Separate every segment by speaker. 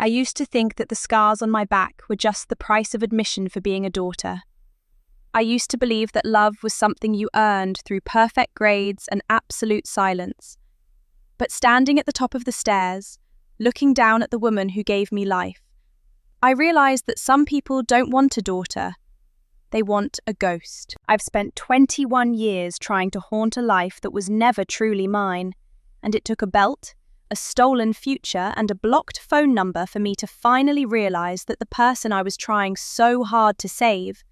Speaker 1: I used to think that the scars on my back were just the price of admission for being a daughter. I used to believe that love was something you earned through perfect grades and absolute silence. But standing at the top of the stairs, looking down at the woman who gave me life, I realized that some people don't want a daughter. They want a ghost. I've spent 21 years trying to haunt a life that was never truly mine, and it took a belt, a stolen future, and a blocked phone number for me to finally realize that the person I was trying so hard to save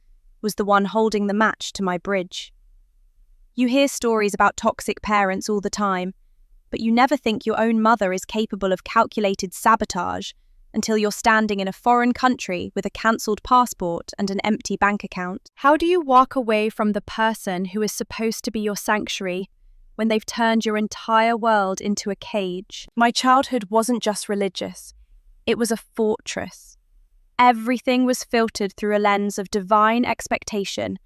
Speaker 1: was the one holding the match to my bridge. You hear stories about toxic parents all the time, but you never think your own mother is capable of calculated sabotage until you're standing in a foreign country with a cancelled passport and an empty bank account. How do you walk away from the person who is supposed to be your sanctuary when they've turned your entire world into a cage? My childhood wasn't just religious. It was a fortress. Everything was filtered through a lens of divine expectation,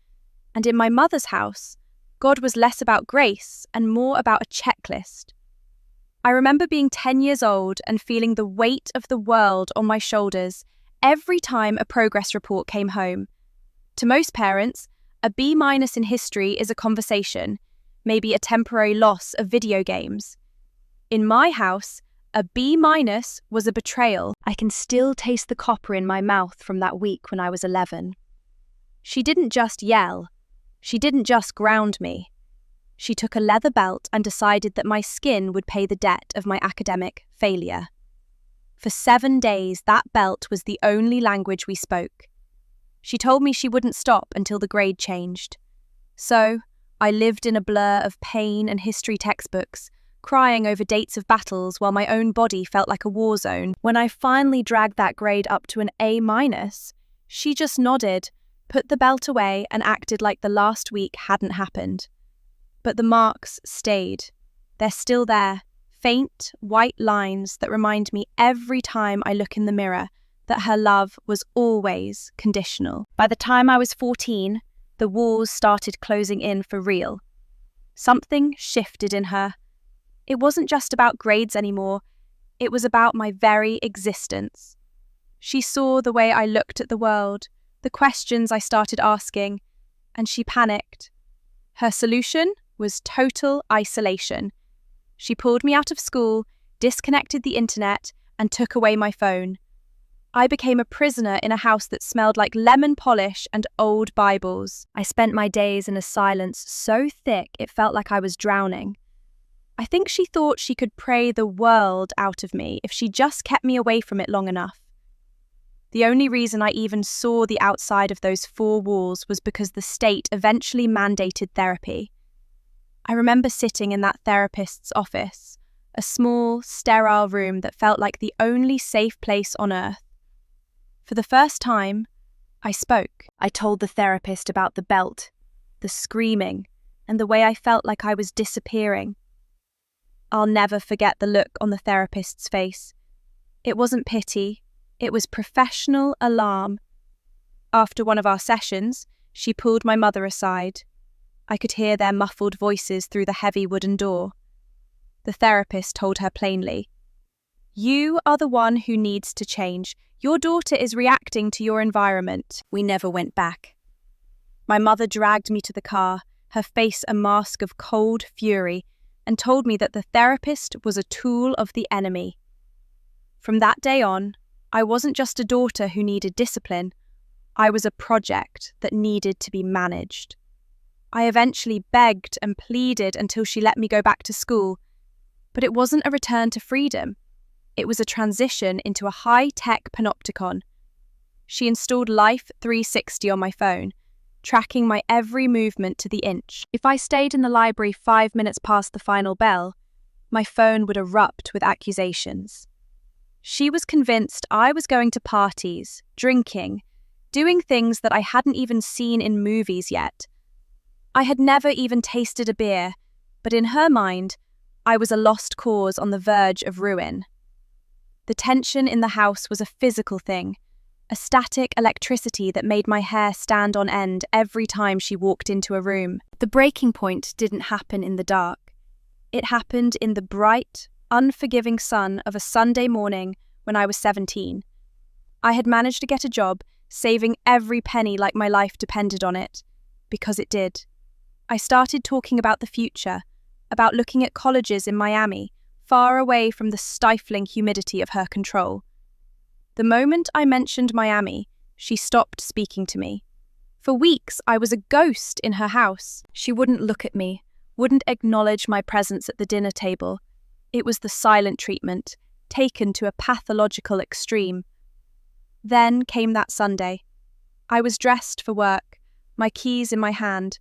Speaker 1: and in my mother's house, God was less about grace and more about a checklist. I remember being 10 years old and feeling the weight of the world on my shoulders every time a progress report came home. To most parents, a B- in history is a conversation, maybe a temporary loss of video games. In my house, a B- was a betrayal. I can still taste the copper in my mouth from that week when I was 11. She didn't just yell. She didn't just ground me. She took a leather belt and decided that my skin would pay the debt of my academic failure. For 7 days, that belt was the only language we spoke. She told me she wouldn't stop until the grade changed. So, I lived in a blur of pain and history textbooks, crying over dates of battles while my own body felt like a war zone. When I finally dragged that grade up to an A-, she just nodded, put the belt away, and acted like the last week hadn't happened. But the marks stayed. They're still there, faint, white lines that remind me every time I look in the mirror that her love was always conditional. By the time I was 14, the walls started closing in for real. Something shifted in her. It wasn't just about grades anymore. It was about my very existence. She saw the way I looked at the world, the questions I started asking, and she panicked. Her solution was total isolation. She pulled me out of school, disconnected the internet, and took away my phone. I became a prisoner in a house that smelled like lemon polish and old Bibles. I spent my days in a silence so thick it felt like I was drowning. I think she thought she could pray the world out of me if she just kept me away from it long enough. The only reason I even saw the outside of those 4 walls was because the state eventually mandated therapy. I remember sitting in that therapist's office, a small, sterile room that felt like the only safe place on earth. For the first time, I spoke. I told the therapist about the belt, the screaming, and the way I felt like I was disappearing. I'll never forget the look on the therapist's face. It wasn't pity, it was professional alarm. After one of our sessions, she pulled my mother aside. I could hear their muffled voices through the heavy wooden door. The therapist told her plainly, "You are the one who needs to change. Your daughter is reacting to your environment." We never went back. My mother dragged me to the car, her face a mask of cold fury, and told me that the therapist was a tool of the enemy. From that day on, I wasn't just a daughter who needed discipline. I was a project that needed to be managed. I eventually begged and pleaded until she let me go back to school, but it wasn't a return to freedom. It was a transition into a high-tech panopticon. She installed Life 360 on my phone, tracking my every movement to the inch. If I stayed in the library 5 minutes past the final bell, my phone would erupt with accusations. She was convinced I was going to parties, drinking, doing things that I hadn't even seen in movies yet. I had never even tasted a beer, but in her mind, I was a lost cause on the verge of ruin. The tension in the house was a physical thing, a static electricity that made my hair stand on end every time she walked into a room. The breaking point didn't happen in the dark. It happened in the bright, unforgiving sun of a Sunday morning when I was 17. I had managed to get a job, saving every penny like my life depended on it, because it did. I started talking about the future, about looking at colleges in Miami, far away from the stifling humidity of her control. The moment I mentioned Miami, she stopped speaking to me. For weeks, I was a ghost in her house. She wouldn't look at me, wouldn't acknowledge my presence at the dinner table. It was the silent treatment, taken to a pathological extreme. Then came that Sunday. I was dressed for work, my keys in my hand,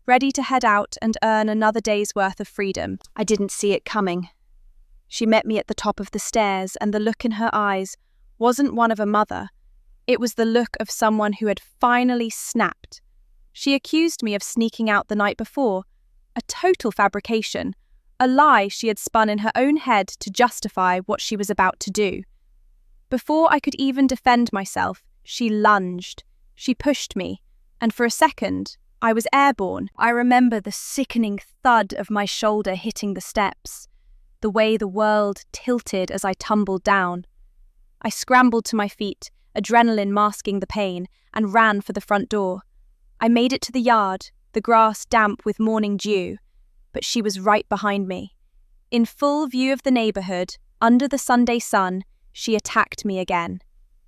Speaker 1: ready to head out and earn another day's worth of freedom. I didn't see it coming. She met me at the top of the stairs, and the look in her eyes wasn't one of a mother. It was the look of someone who had finally snapped. She accused me of sneaking out the night before, a total fabrication, a lie she had spun in her own head to justify what she was about to do. Before I could even defend myself, she lunged. She pushed me, and for a second, I was airborne. I remember the sickening thud of my shoulder hitting the steps, the way the world tilted as I tumbled down. I scrambled to my feet, adrenaline masking the pain, and ran for the front door. I made it to the yard, the grass damp with morning dew, but she was right behind me. In full view of the neighborhood, under the Sunday sun, she attacked me again.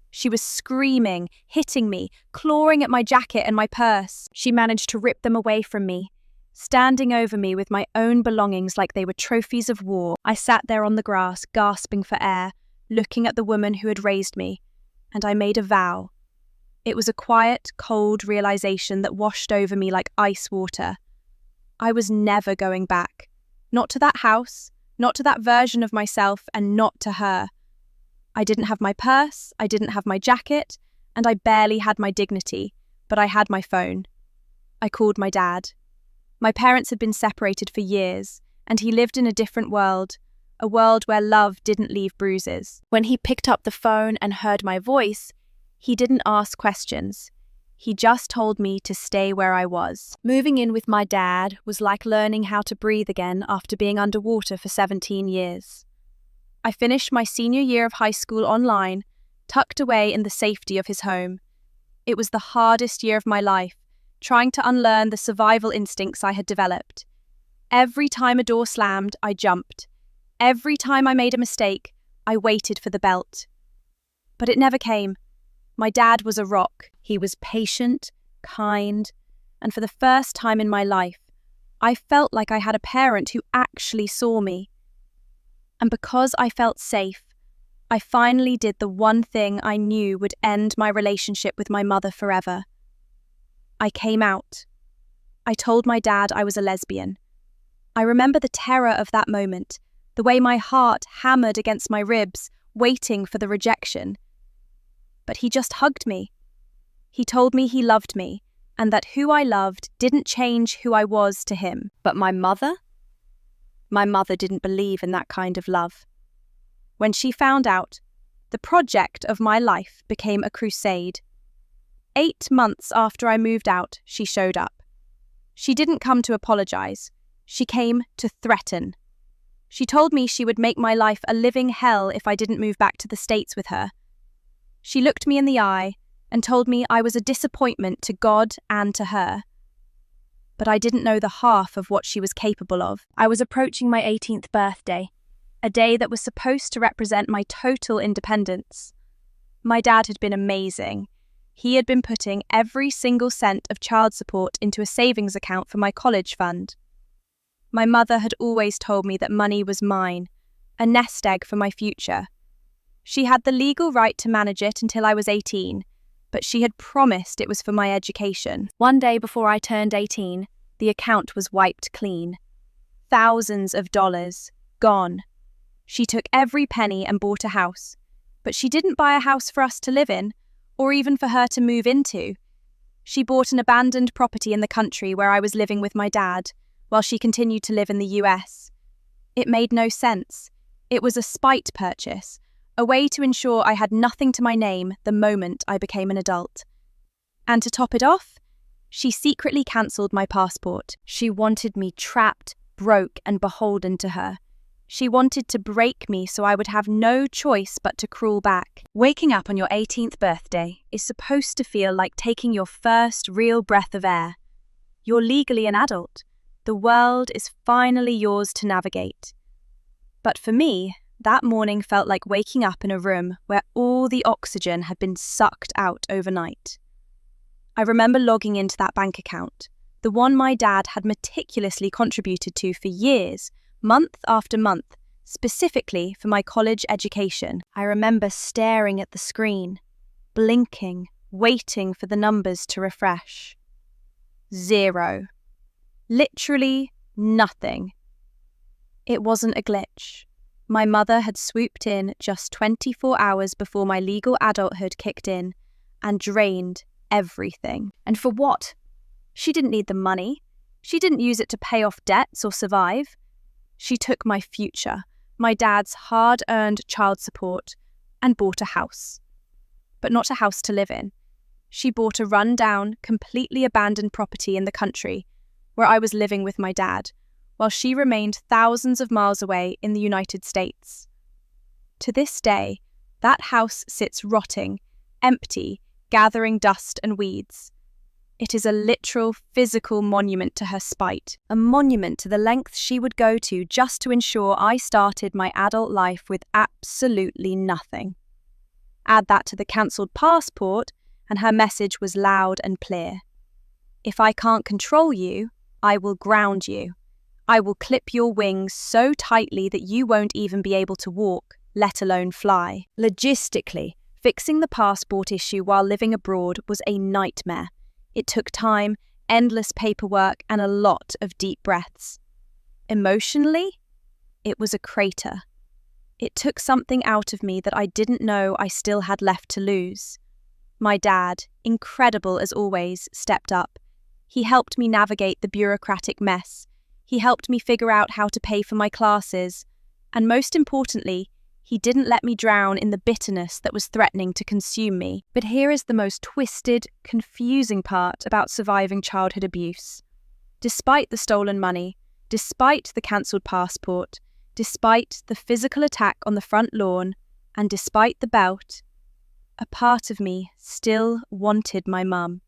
Speaker 1: She was screaming, hitting me, clawing at my jacket and my purse. She managed to rip them away from me, standing over me with my own belongings like they were trophies of war. I sat there on the grass, gasping for air, looking at the woman who had raised me, and I made a vow. It was a quiet, cold realization that washed over me like ice water. I was never going back. Not to that house, not to that version of myself, and not to her. I didn't have my purse, I didn't have my jacket, and I barely had my dignity, but I had my phone. I called my dad. My parents had been separated for years, and he lived in a different world, a world where love didn't leave bruises. When he picked up the phone and heard my voice, he didn't ask questions. He just told me to stay where I was. Moving in with my dad was like learning how to breathe again after being underwater for 17 years. I finished my senior year of high school online, tucked away in the safety of his home. It was the hardest year of my life, trying to unlearn the survival instincts I had developed. Every time a door slammed, I jumped. Every time I made a mistake, I waited for the belt. But it never came. My dad was a rock. He was patient, kind, and for the first time in my life, I felt like I had a parent who actually saw me. And because I felt safe, I finally did the one thing I knew would end my relationship with my mother forever. I came out. I told my dad I was a lesbian. I remember the terror of that moment, the way my heart hammered against my ribs, waiting for the rejection. But he just hugged me. He told me he loved me, and that who I loved didn't change who I was to him. But my mother? My mother didn't believe in that kind of love. When she found out, the project of my life became a crusade. 8 months after I moved out, she showed up. She didn't come to apologize. She came to threaten. She told me she would make my life a living hell if I didn't move back to the States with her. She looked me in the eye and told me I was a disappointment to God and to her. But I didn't know the half of what she was capable of. I was approaching my 18th birthday, a day that was supposed to represent my total independence. My dad had been amazing. He had been putting every single cent of child support into a savings account for my college fund. My mother had always told me that money was mine, a nest egg for my future. She had the legal right to manage it until I was 18, but she had promised it was for my education. One day before I turned 18, the account was wiped clean. Thousands of dollars, gone. She took every penny and bought a house, but she didn't buy a house for us to live in, or even for her to move into. She bought an abandoned property in the country where I was living with my dad, while she continued to live in the US. It made no sense. It was a spite purchase, a way to ensure I had nothing to my name the moment I became an adult. And to top it off, she secretly cancelled my passport. She wanted me trapped, broke, and beholden to her. She wanted to break me so I would have no choice but to crawl back. Waking up on your 18th birthday is supposed to feel like taking your first real breath of air. You're legally an adult. The world is finally yours to navigate. But for me, that morning felt like waking up in a room where all the oxygen had been sucked out overnight. I remember logging into that bank account, the one my dad had meticulously contributed to for years, month after month, specifically for my college education. I remember staring at the screen, blinking, waiting for the numbers to refresh. 0. Literally nothing. It wasn't a glitch. My mother had swooped in just 24 hours before my legal adulthood kicked in and drained everything. And for what? She didn't need the money. She didn't use it to pay off debts or survive. She took my future, my dad's hard-earned child support, and bought a house. But not a house to live in. She bought a run-down, completely abandoned property in the country where I was living with my dad, while she remained thousands of miles away in the United States. To this day, that house sits rotting, empty, gathering dust and weeds. It is a literal, physical monument to her spite, a monument to the lengths she would go to just to ensure I started my adult life with absolutely nothing. Add that to the cancelled passport, and her message was loud and clear. If I can't control you, I will ground you. I will clip your wings so tightly that you won't even be able to walk, let alone fly. Logistically, fixing the passport issue while living abroad was a nightmare. It took time, endless paperwork, and a lot of deep breaths. Emotionally, it was a crater. It took something out of me that I didn't know I still had left to lose. My dad, incredible as always, stepped up. He helped me navigate the bureaucratic mess. He helped me figure out how to pay for my classes. And most importantly, he didn't let me drown in the bitterness that was threatening to consume me. But here is the most twisted, confusing part about surviving childhood abuse. Despite the stolen money, despite the cancelled passport, despite the physical attack on the front lawn, and despite the bout, a part of me still wanted my mum.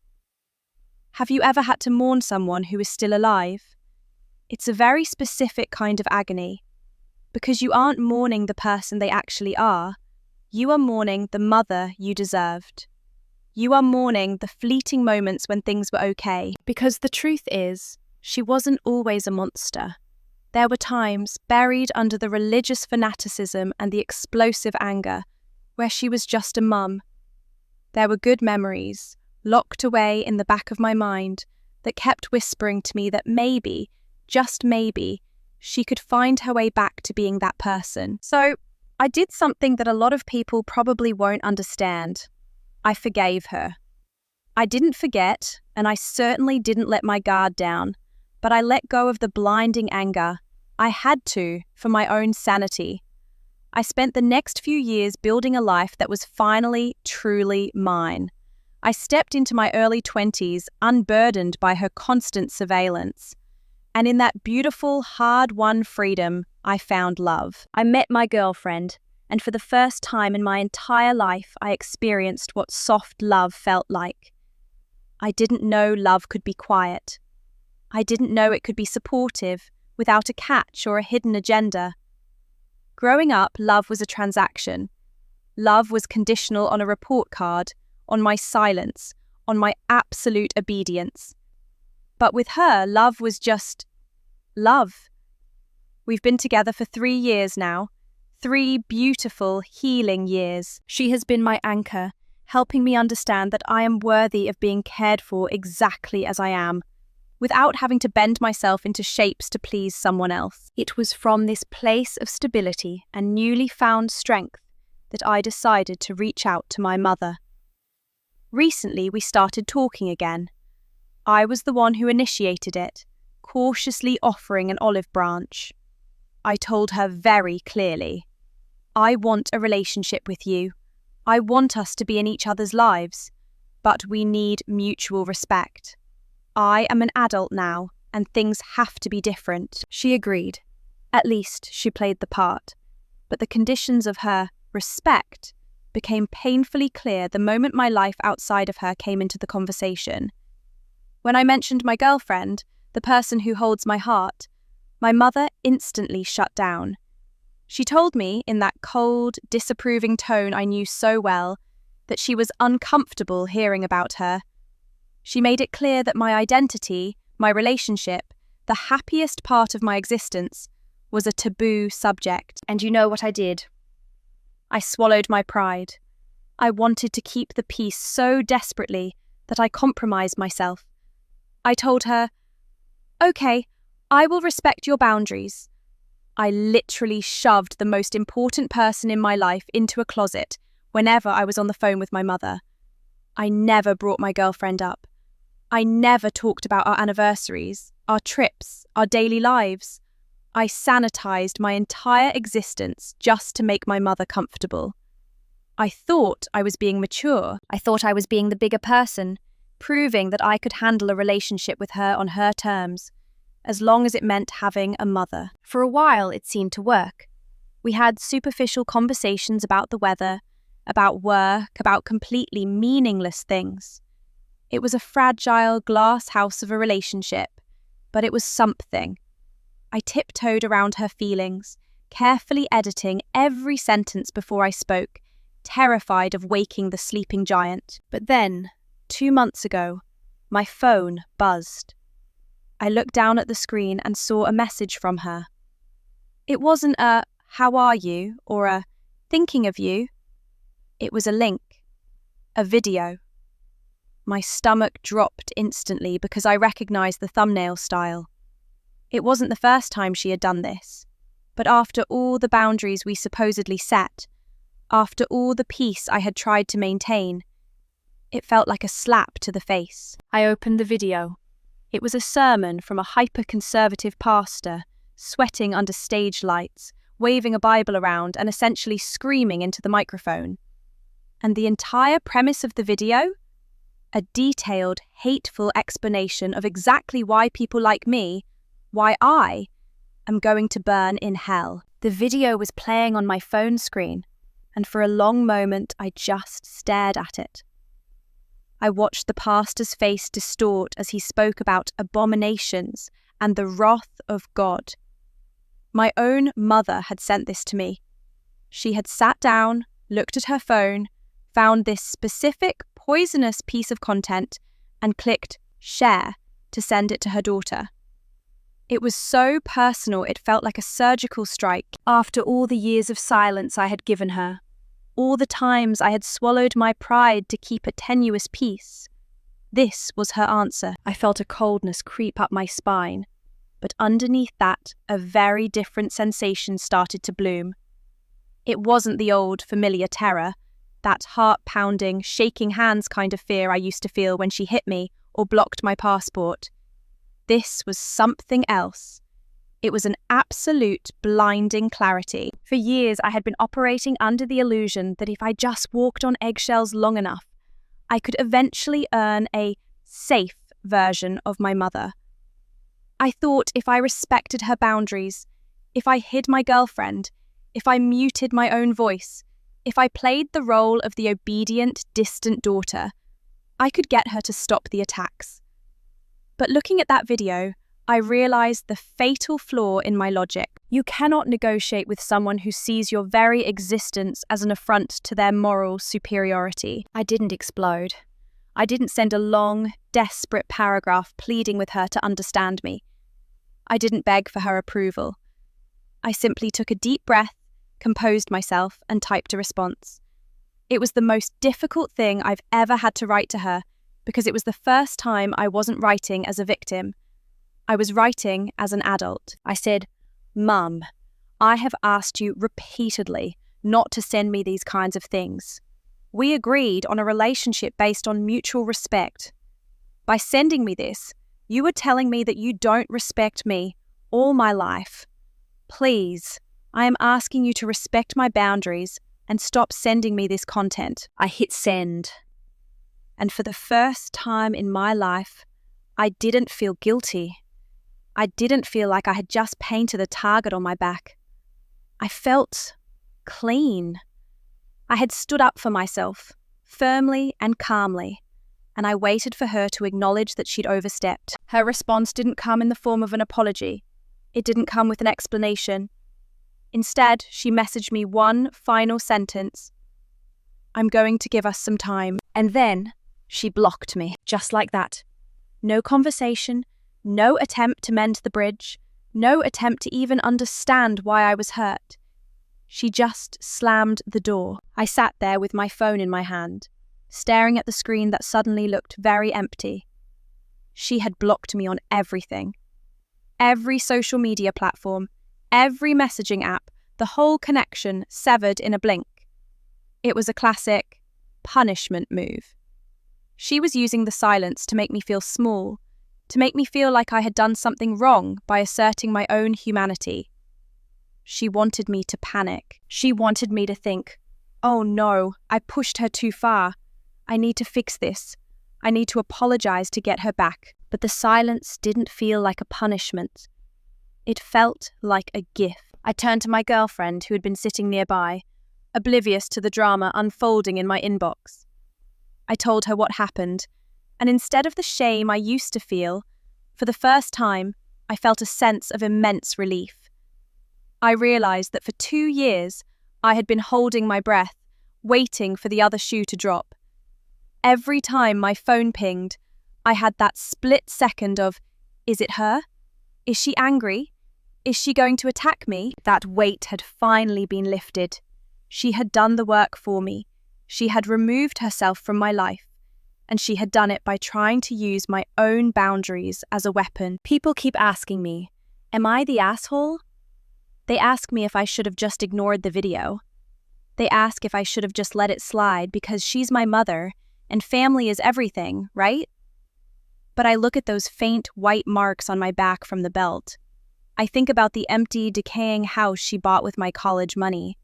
Speaker 1: Have you ever had to mourn someone who is still alive? It's a very specific kind of agony. Because you aren't mourning the person they actually are, you are mourning the mother you deserved. You are mourning the fleeting moments when things were okay. Because the truth is, she wasn't always a monster. There were times, buried under the religious fanaticism and the explosive anger, where she was just a mum. There were good memories, locked away in the back of my mind, that kept whispering to me that maybe, just maybe, she could find her way back to being that person. So, I did something that a lot of people probably won't understand. I forgave her. I didn't forget, and I certainly didn't let my guard down, but I let go of the blinding anger. I had to, for my own sanity. I spent the next few years building a life that was finally, truly mine. I stepped into my early 20s unburdened by her constant surveillance. And in that beautiful, hard-won freedom, I found love. I met my girlfriend, and for the first time in my entire life, I experienced what soft love felt like. I didn't know love could be quiet. I didn't know it could be supportive, without a catch or a hidden agenda. Growing up, love was a transaction. Love was conditional on a report card, on my silence, on my absolute obedience. But with her, love was just love. We've been together for 3 years now. 3 beautiful, healing years. She has been my anchor, helping me understand that I am worthy of being cared for exactly as I am, without having to bend myself into shapes to please someone else. It was from this place of stability and newly found strength that I decided to reach out to my mother. Recently, we started talking again. I was the one who initiated it, cautiously offering an olive branch. I told her very clearly, I want a relationship with you. I want us to be in each other's lives, but we need mutual respect. I am an adult now, and things have to be different. She agreed, At least she played the part. But the conditions of her respect became painfully clear the moment my life outside of her came into the conversation. When I mentioned my girlfriend, the person who holds my heart, my mother instantly shut down. She told me, in that cold, disapproving tone I knew so well, that she was uncomfortable hearing about her. She made it clear that my identity, my relationship, the happiest part of my existence, was a taboo subject. And you know what I did? I swallowed my pride. I wanted to keep the peace so desperately that I compromised myself. I told her, "Okay, I will respect your boundaries." I literally shoved the most important person in my life into a closet whenever I was on the phone with my mother. I never brought my girlfriend up. I never talked about our anniversaries, our trips, our daily lives. I sanitized my entire existence just to make my mother comfortable. I thought I was being mature. I thought I was being the bigger person, proving that I could handle a relationship with her on her terms, as long as it meant having a mother. For a while, it seemed to work. We had superficial conversations about the weather, about work, about completely meaningless things. It was a fragile glass house of a relationship, but it was something. I tiptoed around her feelings, carefully editing every sentence before I spoke, terrified of waking the sleeping giant. But then, 2 months ago, my phone buzzed. I looked down at the screen and saw a message from her. It wasn't a "how are you" or a "thinking of you." It was a link, a video. My stomach dropped instantly because I recognized the thumbnail style. It wasn't the first time she had done this, but after all the boundaries we supposedly set, after all the peace I had tried to maintain, it felt like a slap to the face. I opened the video. It was a sermon from a hyper-conservative pastor, sweating under stage lights, waving a Bible around and essentially screaming into the microphone. And the entire premise of the video? A detailed, hateful explanation of exactly why people like me, why I am going to burn in hell. The video was playing on my phone screen, and for a long moment I just stared at it. I watched the pastor's face distort as he spoke about abominations and the wrath of God. My own mother had sent this to me. She had sat down, looked at her phone, found this specific poisonous piece of content, and clicked share to send it to her daughter. It was so personal it felt like a surgical strike after all the years of silence I had given her, all the times I had swallowed my pride to keep a tenuous peace. This was her answer. I felt a coldness creep up my spine, but underneath that, a very different sensation started to bloom. It wasn't the old familiar terror, that heart-pounding, shaking hands kind of fear I used to feel when she hit me or blocked my passport. This was something else. It was an absolute blinding clarity. For years, I had been operating under the illusion that if I just walked on eggshells long enough, I could eventually earn a safe version of my mother. I thought if I respected her boundaries, if I hid my girlfriend, if I muted my own voice, if I played the role of the obedient, distant daughter, I could get her to stop the attacks. But looking at that video, I realized the fatal flaw in my logic. You cannot negotiate with someone who sees your very existence as an affront to their moral superiority. I didn't explode. I didn't send a long, desperate paragraph pleading with her to understand me. I didn't beg for her approval. I simply took a deep breath, composed myself, and typed a response. It was the most difficult thing I've ever had to write to her, because it was the first time I wasn't writing as a victim. I was writing as an adult. I said, "Mum, I have asked you repeatedly not to send me these kinds of things. We agreed on a relationship based on mutual respect. By sending me this, you are telling me that you don't respect me all my life. Please, I am asking you to respect my boundaries and stop sending me this content." I hit send. And for the first time in my life, I didn't feel guilty. I didn't feel like I had just painted a target on my back. I felt clean. I had stood up for myself, firmly and calmly, and I waited for her to acknowledge that she'd overstepped. Her response didn't come in the form of an apology. It didn't come with an explanation. Instead, she messaged me one final sentence. "I'm going to give us some time." And then she blocked me, just like that. No conversation, no attempt to mend the bridge, no attempt to even understand why I was hurt. She just slammed the door. I sat there with my phone in my hand, staring at the screen that suddenly looked very empty. She had blocked me on everything. Every social media platform, every messaging app, the whole connection severed in a blink. It was a classic punishment move. She was using the silence to make me feel small, to make me feel like I had done something wrong by asserting my own humanity. She wanted me to panic. She wanted me to think, "Oh no, I pushed her too far. I need to fix this. I need to apologize to get her back." But the silence didn't feel like a punishment. It felt like a gift. I turned to my girlfriend who had been sitting nearby, oblivious to the drama unfolding in my inbox. I told her what happened, and instead of the shame I used to feel, for the first time, I felt a sense of immense relief. I realized that for 2 years, I had been holding my breath, waiting for the other shoe to drop. Every time my phone pinged, I had that split second of, is it her? Is she angry? Is she going to attack me? That weight had finally been lifted. She had done the work for me. She had removed herself from my life, and she had done it by trying to use my own boundaries as a weapon. People keep asking me, am I the asshole? They ask me if I should have just ignored the video. They ask if I should have just let it slide because she's my mother and family is everything, right? But I look at those faint white marks on my back from the belt. I think about the empty, decaying house she bought with my college money.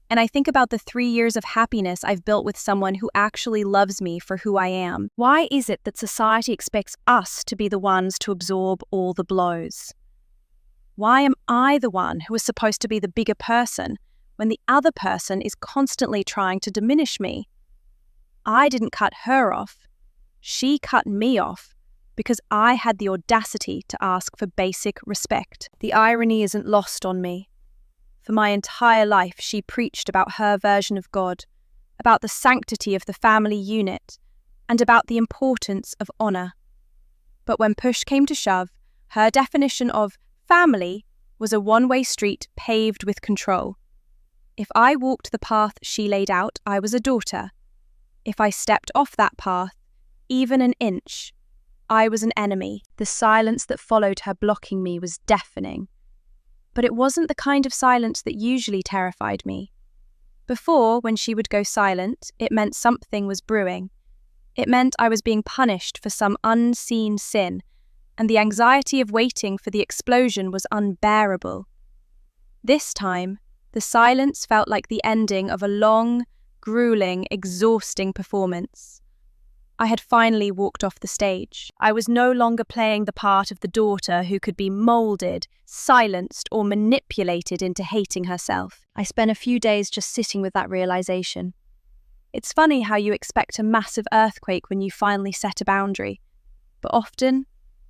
Speaker 1: And I think about the 3 years of happiness I've built with someone who actually loves me for who I am. Why is it that society expects us to be the ones to absorb all the blows? Why am I the one who is supposed to be the bigger person when the other person is constantly trying to diminish me? I didn't cut her off. She cut me off because I had the audacity to ask for basic respect. The irony isn't lost on me. For my entire life, she preached about her version of God, about the sanctity of the family unit, and about the importance of honor. But when push came to shove, her definition of family was a one-way street paved with control. If I walked the path she laid out, I was a daughter. If I stepped off that path, even an inch, I was an enemy. The silence that followed her blocking me was deafening. But it wasn't the kind of silence that usually terrified me. Before, when she would go silent, it meant something was brewing. It meant I was being punished for some unseen sin, and the anxiety of waiting for the explosion was unbearable. This time, the silence felt like the ending of a long, grueling, exhausting performance. I had finally walked off the stage. I was no longer playing the part of the daughter who could be molded, silenced, or manipulated into hating herself. I spent a few days just sitting with that realization. It's funny how you expect a massive earthquake when you finally set a boundary, but often,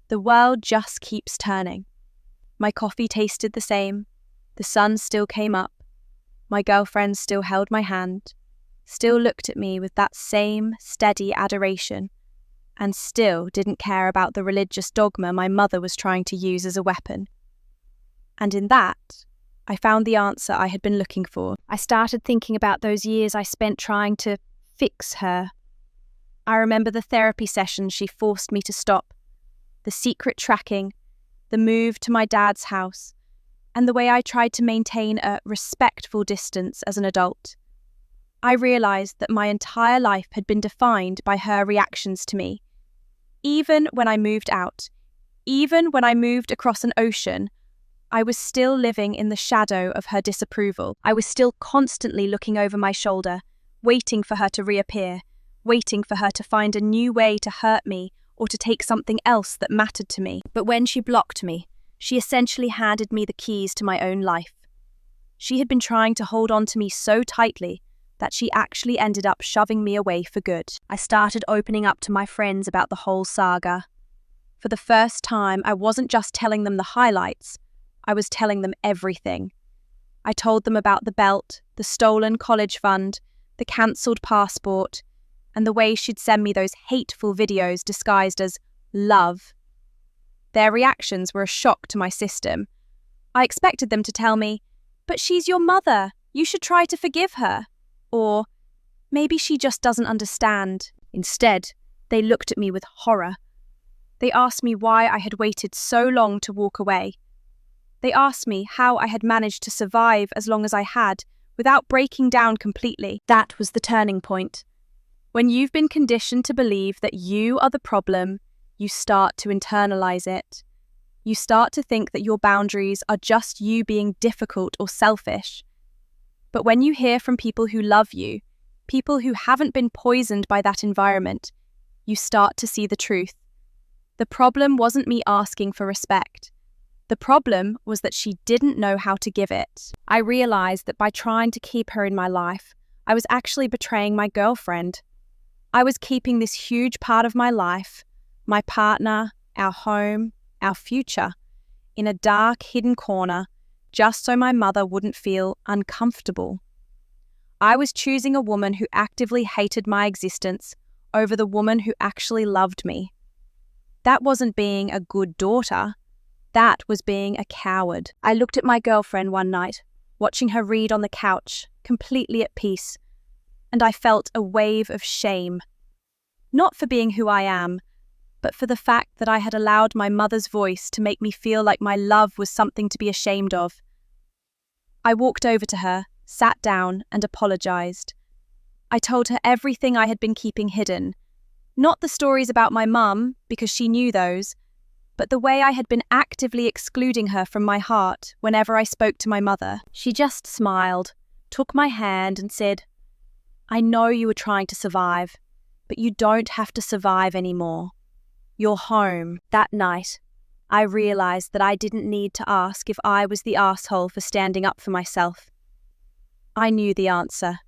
Speaker 1: the world just keeps turning. My coffee tasted the same, the sun still came up, my girlfriend still held my hand, still looked at me with that same steady adoration, and still didn't care about the religious dogma my mother was trying to use as a weapon. And in that, I found the answer I had been looking for. I started thinking about those years I spent trying to fix her. I remember the therapy sessions she forced me to stop, the secret tracking, the move to my dad's house, and the way I tried to maintain a respectful distance as an adult. I realized that my entire life had been defined by her reactions to me. Even when I moved out, even when I moved across an ocean, I was still living in the shadow of her disapproval. I was still constantly looking over my shoulder, waiting for her to reappear, waiting for her to find a new way to hurt me or to take something else that mattered to me. But when she blocked me, She essentially handed me the keys to my own life. She had been trying to hold on to me so tightly that she actually ended up shoving me away for good. I started opening up to my friends about the whole saga. For the first time, I wasn't just telling them the highlights, I was telling them everything. I told them about the belt, the stolen college fund, the cancelled passport, and the way she'd send me those hateful videos disguised as love. Their reactions were a shock to my system. I expected them to tell me, "But she's your mother, you should try to forgive her." Or, "Maybe she just doesn't understand." Instead, they looked at me with horror. They asked me why I had waited so long to walk away. They asked me how I had managed to survive as long as I had without breaking down completely. That was the turning point. When you've been conditioned to believe that you are the problem, you start to internalize it. You start to think that your boundaries are just you being difficult or selfish. But when you hear from people who love you, people who haven't been poisoned by that environment, you start to see the truth. The problem wasn't me asking for respect. The problem was that she didn't know how to give it. I realized that by trying to keep her in my life, I was actually betraying my girlfriend. I was keeping this huge part of my life, my partner, our home, our future, in a dark, hidden corner, just so my mother wouldn't feel uncomfortable. I was choosing a woman who actively hated my existence over the woman who actually loved me. That wasn't being a good daughter. That was being a coward. I looked at my girlfriend one night, watching her read on the couch, completely at peace, and I felt a wave of shame. Not for being who I am, but for the fact that I had allowed my mother's voice to make me feel like my love was something to be ashamed of. I walked over to her, sat down, and apologized. I told her everything I had been keeping hidden. Not the stories about my mum, because she knew those, but the way I had been actively excluding her from my heart whenever I spoke to my mother. She just smiled, took my hand, and said, "I know you were trying to survive, but you don't have to survive anymore. You're home." That night, I realized that I didn't need to ask if I was the asshole for standing up for myself. I knew the answer.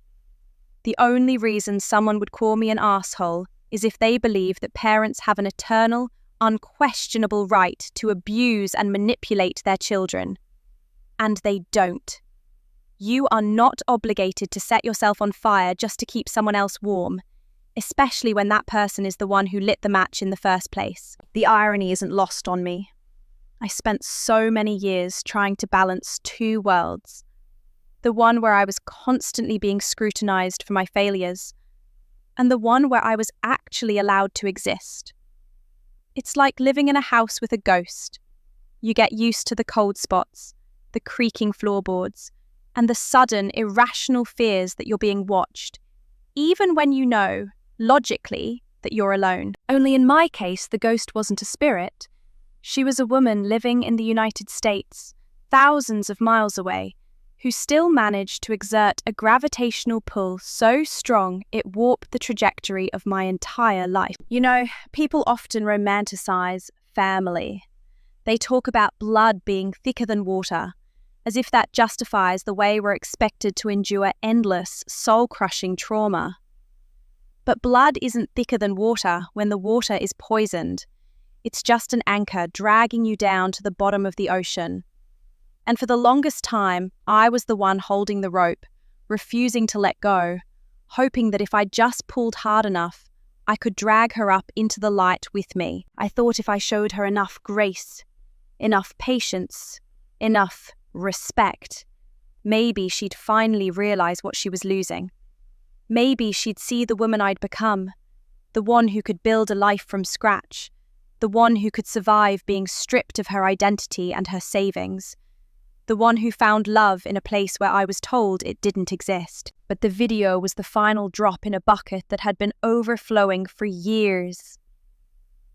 Speaker 1: The only reason someone would call me an asshole is if they believe that parents have an eternal, unquestionable right to abuse and manipulate their children. And they don't. You are not obligated to set yourself on fire just to keep someone else warm, especially when that person is the one who lit the match in the first place. The irony isn't lost on me. I spent so many years trying to balance two worlds. The one where I was constantly being scrutinized for my failures, and the one where I was actually allowed to exist. It's like living in a house with a ghost. You get used to the cold spots, the creaking floorboards, and the sudden, irrational fears that you're being watched, even when you know, logically, that you're alone. Only in my case, the ghost wasn't a spirit. She was a woman living in the United States, thousands of miles away, who still managed to exert a gravitational pull so strong it warped the trajectory of my entire life. You know, people often romanticize family. They talk about blood being thicker than water, as if that justifies the way we're expected to endure endless, soul-crushing trauma. But blood isn't thicker than water when the water is poisoned. It's just an anchor dragging you down to the bottom of the ocean. And for the longest time, I was the one holding the rope, refusing to let go, hoping that if I just pulled hard enough, I could drag her up into the light with me. I thought if I showed her enough grace, enough patience, enough respect, maybe she'd finally realize what she was losing. Maybe she'd see the woman I'd become, the one who could build a life from scratch, the one who could survive being stripped of her identity and her savings, the one who found love in a place where I was told it didn't exist. But the video was the final drop in a bucket that had been overflowing for years.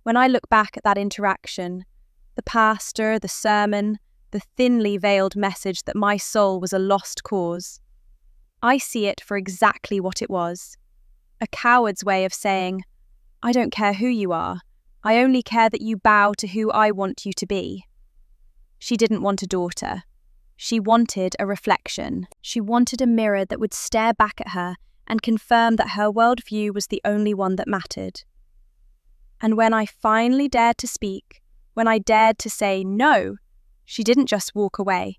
Speaker 1: When I look back at that interaction, the pastor, the sermon, the thinly veiled message that my soul was a lost cause, I see it for exactly what it was. A coward's way of saying, I don't care who you are, I only care that you bow to who I want you to be. She didn't want a daughter. She wanted a reflection. She wanted a mirror that would stare back at her and confirm that her worldview was the only one that mattered. And when I finally dared to speak, when I dared to say no, she didn't just walk away.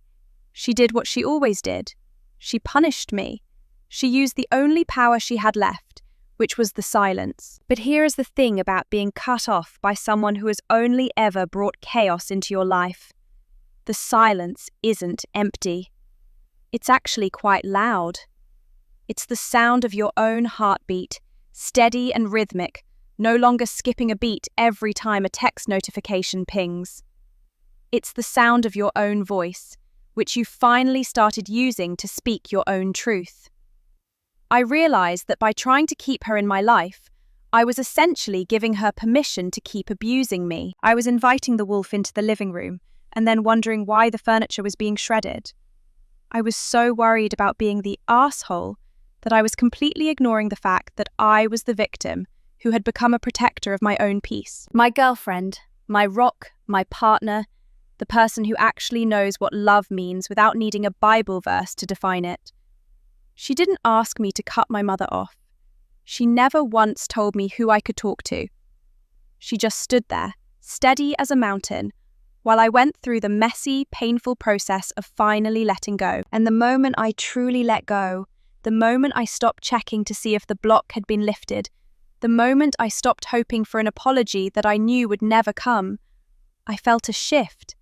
Speaker 1: She did what she always did. She punished me. She used the only power she had left, which was the silence. But here is the thing about being cut off by someone who has only ever brought chaos into your life. The silence isn't empty. It's actually quite loud. It's the sound of your own heartbeat, steady and rhythmic, no longer skipping a beat every time a text notification pings. It's the sound of your own voice, which you finally started using to speak your own truth. I realized that by trying to keep her in my life, I was essentially giving her permission to keep abusing me. I was inviting the wolf into the living room and then wondering why the furniture was being shredded. I was so worried about being the asshole that I was completely ignoring the fact that I was the victim who had become a protector of my own peace. My girlfriend, my rock, my partner, the person who actually knows what love means without needing a Bible verse to define it. She didn't ask me to cut my mother off. She never once told me who I could talk to. She just stood there, steady as a mountain, while I went through the messy, painful process of finally letting go. And the moment I truly let go, the moment I stopped checking to see if the block had been lifted, the moment I stopped hoping for an apology that I knew would never come, I felt a shift.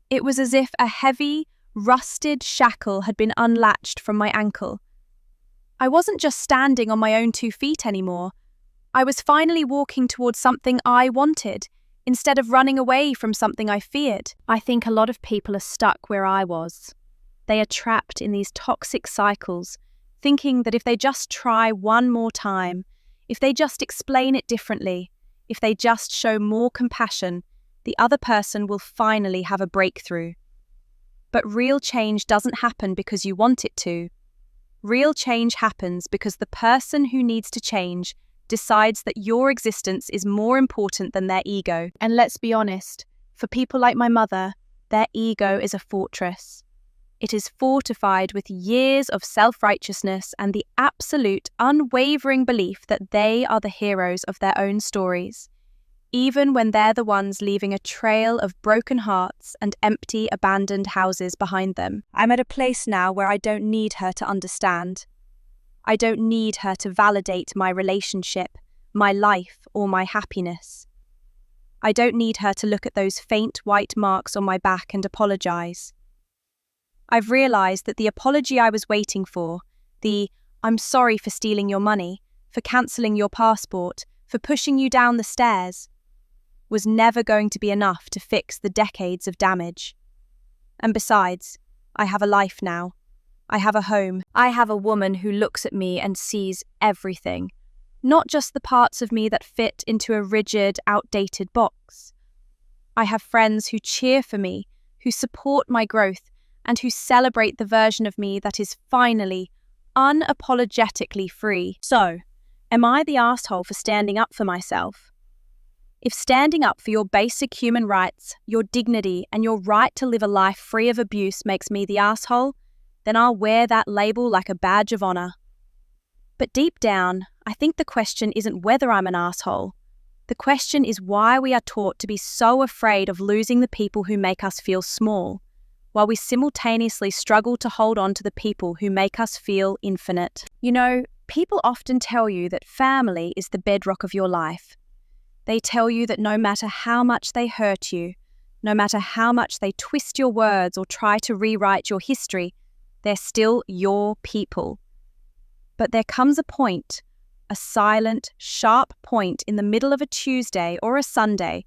Speaker 1: It was as if a heavy, rusted shackle had been unlatched from my ankle. I wasn't just standing on my own 2 feet anymore. I was finally walking towards something I wanted, instead of running away from something I feared. I think a lot of people are stuck where I was. They are trapped in these toxic cycles, thinking that if they just try one more time, if they just explain it differently, if they just show more compassion, the other person will finally have a breakthrough. But real change doesn't happen because you want it to. Real change happens because the person who needs to change decides that your existence is more important than their ego. And let's be honest, for people like my mother, their ego is a fortress. It is fortified with years of self-righteousness and the absolute, unwavering belief that they are the heroes of their own stories, even when they're the ones leaving a trail of broken hearts and empty, abandoned houses behind them. I'm at a place now where I don't need her to understand. I don't need her to validate my relationship, my life, or my happiness. I don't need her to look at those faint white marks on my back and apologize. I've realized that the apology I was waiting for, the "I'm sorry for stealing your money, for cancelling your passport, for pushing you down the stairs," was never going to be enough to fix the decades of damage. And besides, I have a life now. I have a home. I have a woman who looks at me and sees everything, not just the parts of me that fit into a rigid, outdated box. I have friends who cheer for me, who support my growth, and who celebrate the version of me that is finally, unapologetically free. So, am I the asshole for standing up for myself? If standing up for your basic human rights, your dignity, and your right to live a life free of abuse makes me the asshole, then I'll wear that label like a badge of honor. But deep down, I think the question isn't whether I'm an asshole. The question is why we are taught to be so afraid of losing the people who make us feel small, while we simultaneously struggle to hold on to the people who make us feel infinite. You know, people often tell you that family is the bedrock of your life. They tell you that no matter how much they hurt you, no matter how much they twist your words or try to rewrite your history, they're still your people. But there comes a point, a silent, sharp point in the middle of a Tuesday or a Sunday,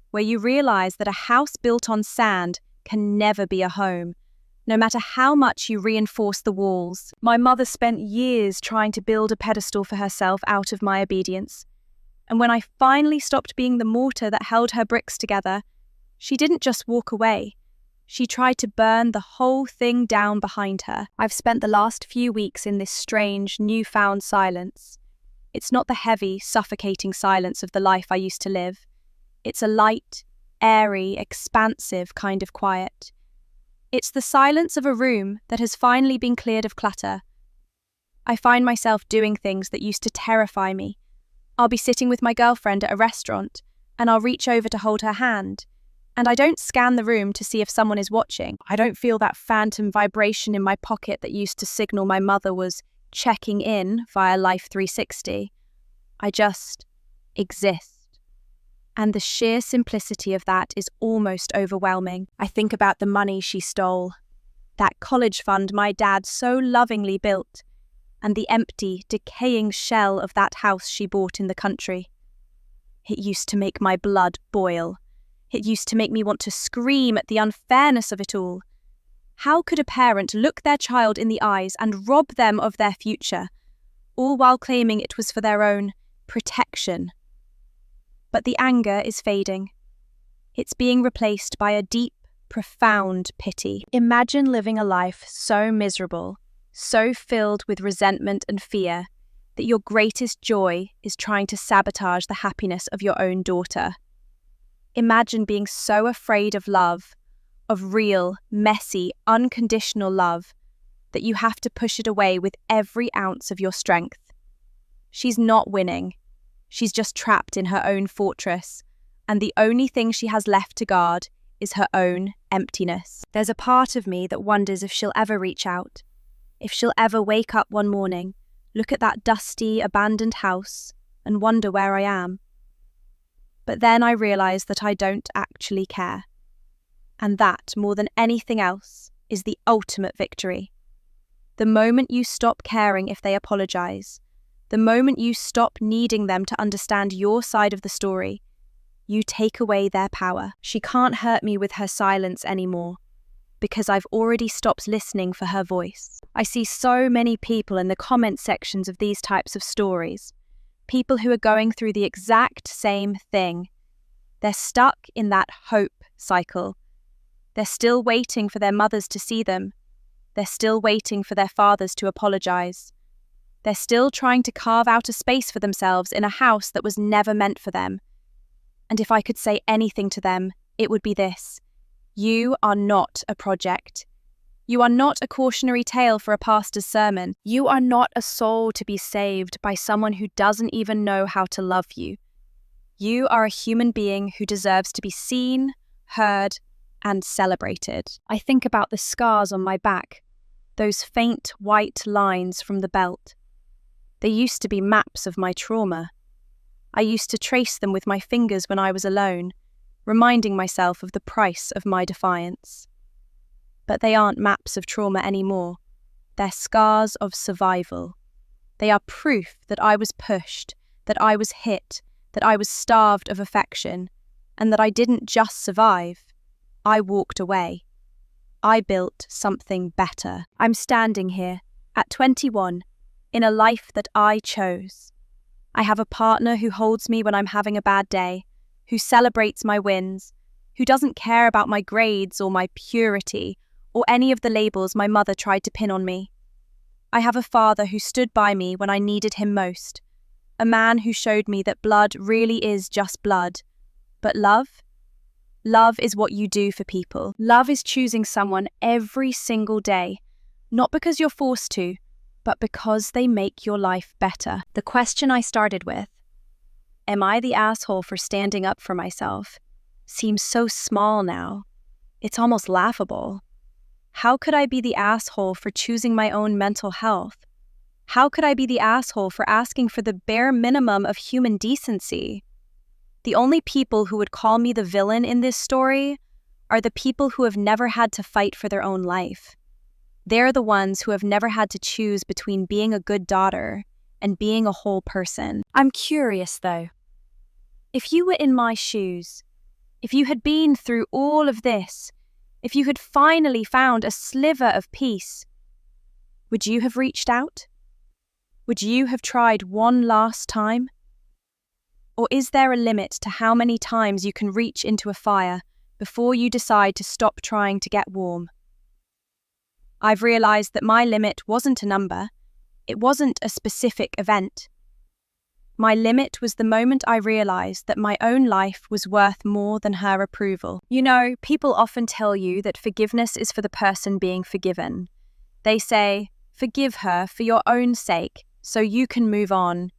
Speaker 1: where you realize that a house built on sand can never be a home, no matter how much you reinforce the walls. My mother spent years trying to build a pedestal for herself out of my obedience. And when I finally stopped being the mortar that held her bricks together, she didn't just walk away. She tried to burn the whole thing down behind her. I've spent the last few weeks in this strange, newfound silence. It's not the heavy, suffocating silence of the life I used to live. It's a light, airy, expansive kind of quiet. It's the silence of a room that has finally been cleared of clutter. I find myself doing things that used to terrify me. I'll be sitting with my girlfriend at a restaurant, and I'll reach over to hold her hand, and I don't scan the room to see if someone is watching. I don't feel that phantom vibration in my pocket that used to signal my mother was checking in via Life 360. I just exist. And the sheer simplicity of that is almost overwhelming. I think about the money she stole, that college fund my dad so lovingly built, and the empty, decaying shell of that house she bought in the country. It used to make my blood boil. It used to make me want to scream at the unfairness of it all. How could a parent look their child in the eyes and rob them of their future, all while claiming it was for their own protection? But the anger is fading. It's being replaced by a deep, profound pity. Imagine living a life so miserable, so filled with resentment and fear, that your greatest joy is trying to sabotage the happiness of your own daughter. Imagine being so afraid of love, of real, messy, unconditional love, that you have to push it away with every ounce of your strength. She's not winning. She's just trapped in her own fortress, and the only thing she has left to guard is her own emptiness. There's a part of me that wonders if she'll ever reach out, if she'll ever wake up one morning, look at that dusty, abandoned house, and wonder where I am. But then I realize that I don't actually care. And that, more than anything else, is the ultimate victory. The moment you stop caring if they apologize, the moment you stop needing them to understand your side of the story, you take away their power. She can't hurt me with her silence anymore, because I've already stopped listening for her voice. I see so many people in the comment sections of these types of stories, people who are going through the exact same thing. They're stuck in that hope cycle. They're still waiting for their mothers to see them. They're still waiting for their fathers to apologize. They're still trying to carve out a space for themselves in a house that was never meant for them. And if I could say anything to them, it would be this: you are not a project. You are not a cautionary tale for a pastor's sermon. You are not a soul to be saved by someone who doesn't even know how to love you. You are a human being who deserves to be seen, heard, and celebrated. I think about the scars on my back, those faint white lines from the belt. They used to be maps of my trauma. I used to trace them with my fingers when I was alone, reminding myself of the price of my defiance. But they aren't maps of trauma anymore. They're scars of survival. They are proof that I was pushed, that I was hit, that I was starved of affection, and that I didn't just survive. I walked away. I built something better. I'm standing here, at 21, in a life that I chose. I have a partner who holds me when I'm having a bad day, who celebrates my wins, who doesn't care about my grades or my purity or any of the labels my mother tried to pin on me. I have a father who stood by me when I needed him most, a man who showed me that blood really is just blood. But love? Love is what you do for people. Love is choosing someone every single day, not because you're forced to, but because they make your life better. The question I started with, am I the asshole for standing up for myself, seems so small now. It's almost laughable. How could I be the asshole for choosing my own mental health? How could I be the asshole for asking for the bare minimum of human decency? The only people who would call me the villain in this story are the people who have never had to fight for their own life. They're the ones who have never had to choose between being a good daughter and being a whole person. I'm curious, though. If you were in my shoes, if you had been through all of this, if you had finally found a sliver of peace, would you have reached out? Would you have tried one last time? Or is there a limit to how many times you can reach into a fire before you decide to stop trying to get warm? I've realized that my limit wasn't a number. It wasn't a specific event. My limit was the moment I realized that my own life was worth more than her approval. You know, people often tell you that forgiveness is for the person being forgiven. They say, forgive her for your own sake, so you can move on.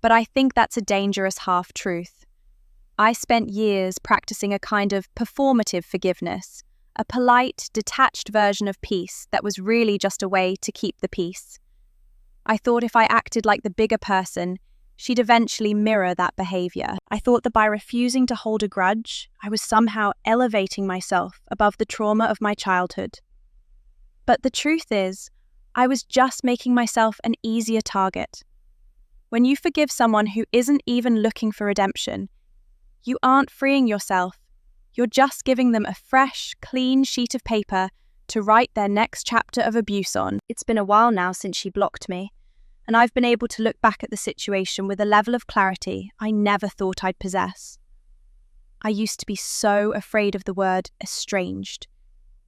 Speaker 1: But I think that's a dangerous half-truth. I spent years practicing a kind of performative forgiveness, a polite, detached version of peace that was really just a way to keep the peace. I thought if I acted like the bigger person, she'd eventually mirror that behavior. I thought that by refusing to hold a grudge, I was somehow elevating myself above the trauma of my childhood. But the truth is, I was just making myself an easier target. When you forgive someone who isn't even looking for redemption, you aren't freeing yourself. You're just giving them a fresh, clean sheet of paper to write their next chapter of abuse on. It's been a while now since she blocked me, and I've been able to look back at the situation with a level of clarity I never thought I'd possess. I used to be so afraid of the word estranged.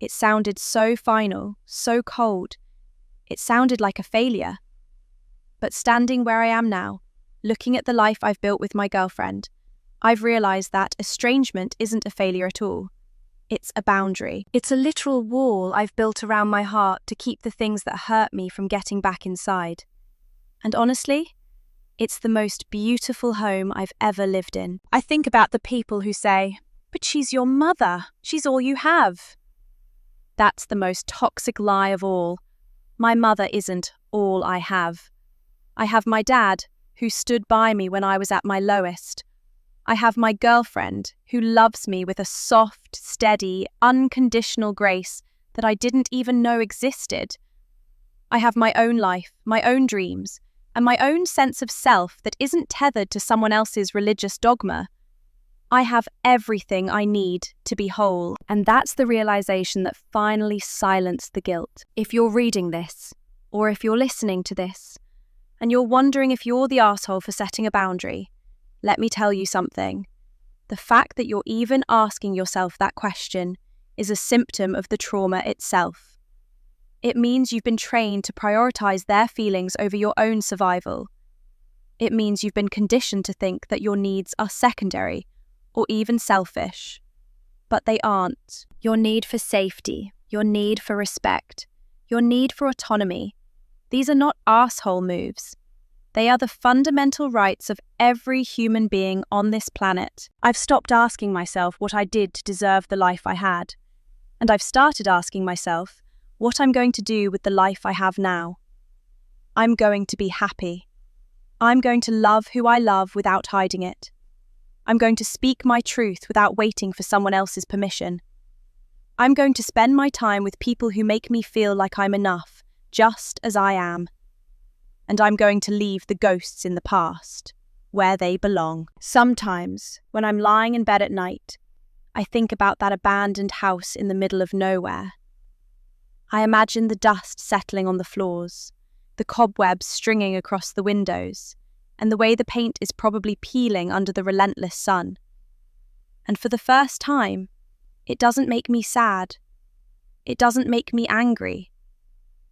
Speaker 1: It sounded so final, so cold. It sounded like a failure. But standing where I am now, looking at the life I've built with my girlfriend, I've realized that estrangement isn't a failure at all. It's a boundary. It's a literal wall I've built around my heart to keep the things that hurt me from getting back inside. And honestly, it's the most beautiful home I've ever lived in. I think about the people who say, "But she's your mother. She's all you have." That's the most toxic lie of all. My mother isn't all I have. I have my dad, who stood by me when I was at my lowest. I have my girlfriend, who loves me with a soft, steady, unconditional grace that I didn't even know existed. I have my own life, my own dreams, and my own sense of self that isn't tethered to someone else's religious dogma. I have everything I need to be whole, and that's the realization that finally silenced the guilt. If you're reading this, or if you're listening to this, and you're wondering if you're the arsehole for setting a boundary, let me tell you something. The fact that you're even asking yourself that question is a symptom of the trauma itself. It means you've been trained to prioritize their feelings over your own survival. It means you've been conditioned to think that your needs are secondary or even selfish. But they aren't. Your need for safety, your need for respect, your need for autonomy, these are not arsehole moves. They are the fundamental rights of every human being on this planet. I've stopped asking myself what I did to deserve the life I had, and I've started asking myself what I'm going to do with the life I have now. I'm going to be happy. I'm going to love who I love without hiding it. I'm going to speak my truth without waiting for someone else's permission. I'm going to spend my time with people who make me feel like I'm enough, just as I am. And I'm going to leave the ghosts in the past, where they belong. Sometimes, when I'm lying in bed at night, I think about that abandoned house in the middle of nowhere. I imagine the dust settling on the floors, the cobwebs stringing across the windows, and the way the paint is probably peeling under the relentless sun. And for the first time, it doesn't make me sad. It doesn't make me angry.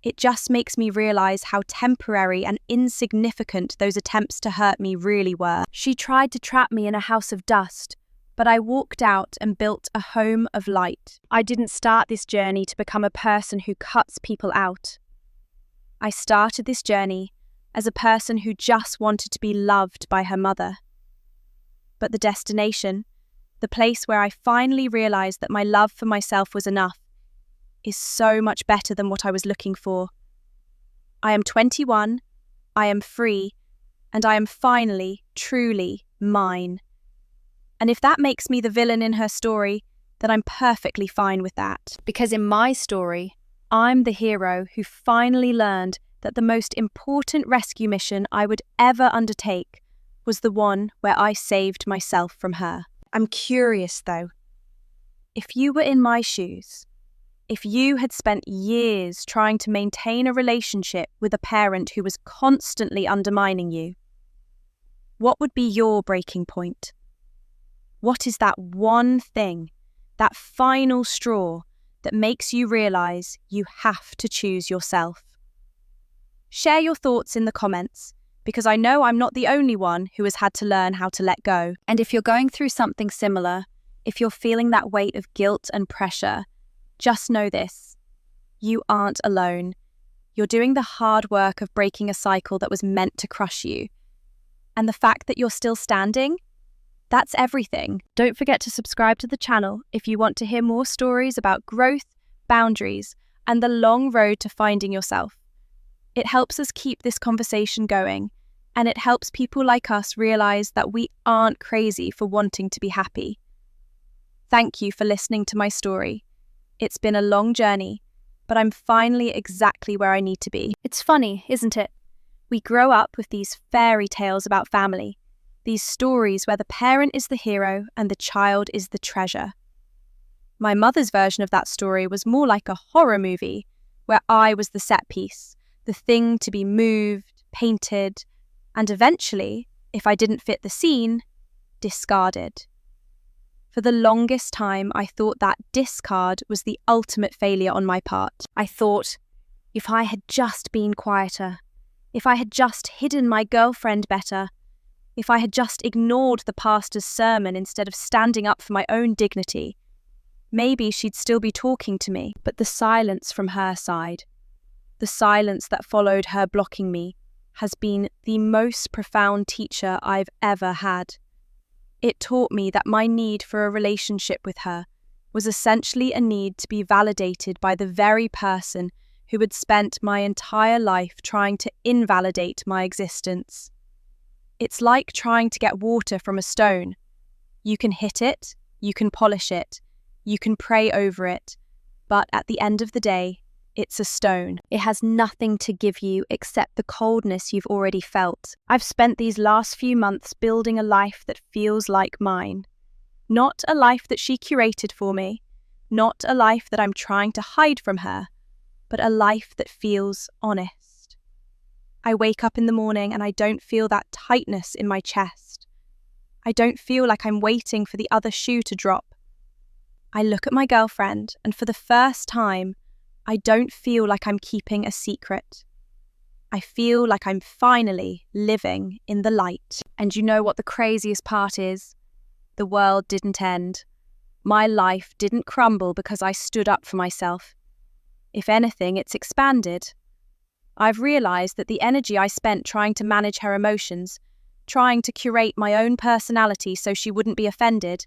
Speaker 1: It just makes me realize how temporary and insignificant those attempts to hurt me really were. She tried to trap me in a house of dust, but I walked out and built a home of light. I didn't start this journey to become a person who cuts people out. I started this journey as a person who just wanted to be loved by her mother. But the destination, the place where I finally realized that my love for myself was enough, is so much better than what I was looking for. I am 21, I am free, and I am finally, truly mine. And if that makes me the villain in her story, then I'm perfectly fine with that. Because in my story, I'm the hero who finally learned that the most important rescue mission I would ever undertake was the one where I saved myself from her. I'm curious though, if you were in my shoes, if you had spent years trying to maintain a relationship with a parent who was constantly undermining you, what would be your breaking point? What is that one thing, that final straw that makes you realize you have to choose yourself? Share your thoughts in the comments, because I know I'm not the only one who has had to learn how to let go. And if you're going through something similar, if you're feeling that weight of guilt and pressure, just know this: you aren't alone. You're doing the hard work of breaking a cycle that was meant to crush you. And the fact that you're still standing, that's everything. Don't forget to subscribe to the channel if you want to hear more stories about growth, boundaries, and the long road to finding yourself. It helps us keep this conversation going, and it helps people like us realize that we aren't crazy for wanting to be happy. Thank you for listening to my story. It's been a long journey, but I'm finally exactly where I need to be. It's funny, isn't it? We grow up with these fairy tales about family, these stories where the parent is the hero and the child is the treasure. My mother's version of that story was more like a horror movie, where I was the set piece, the thing to be moved, painted, and eventually, if I didn't fit the scene, discarded. For the longest time, I thought that discard was the ultimate failure on my part. I thought, if I had just been quieter, if I had just hidden my girlfriend better, if I had just ignored the pastor's sermon instead of standing up for my own dignity, maybe she'd still be talking to me. But the silence from her side, the silence that followed her blocking me, has been the most profound teacher I've ever had. It taught me that my need for a relationship with her was essentially a need to be validated by the very person who had spent my entire life trying to invalidate my existence. It's like trying to get water from a stone. You can hit it, you can polish it, you can pray over it, but at the end of the day, it's a stone. It has nothing to give you except the coldness you've already felt. I've spent these last few months building a life that feels like mine. Not a life that she curated for me, not a life that I'm trying to hide from her, but a life that feels honest. I wake up in the morning and I don't feel that tightness in my chest. I don't feel like I'm waiting for the other shoe to drop. I look at my girlfriend and for the first time, I don't feel like I'm keeping a secret. I feel like I'm finally living in the light. And you know what the craziest part is? The world didn't end. My life didn't crumble because I stood up for myself. If anything, it's expanded. I've realized that the energy I spent trying to manage her emotions, trying to curate my own personality so she wouldn't be offended,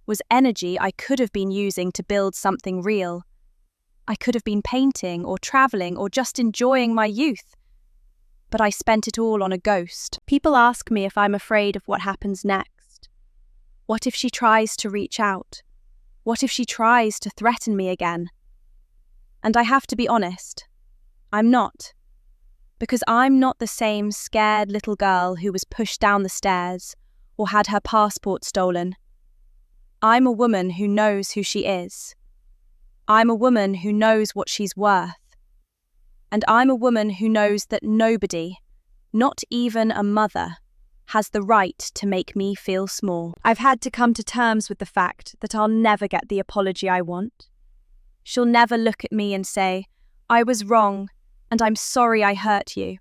Speaker 1: was energy I could have been using to build something real. I could have been painting or traveling or just enjoying my youth. But I spent it all on a ghost. People ask me if I'm afraid of what happens next. What if she tries to reach out? What if she tries to threaten me again? And I have to be honest, I'm not. Because I'm not the same scared little girl who was pushed down the stairs or had her passport stolen. I'm a woman who knows who she is. I'm a woman who knows what she's worth. And I'm a woman who knows that nobody, not even a mother, has the right to make me feel small. I've had to come to terms with the fact that I'll never get the apology I want. She'll never look at me and say, "I was wrong, and I'm sorry I hurt you."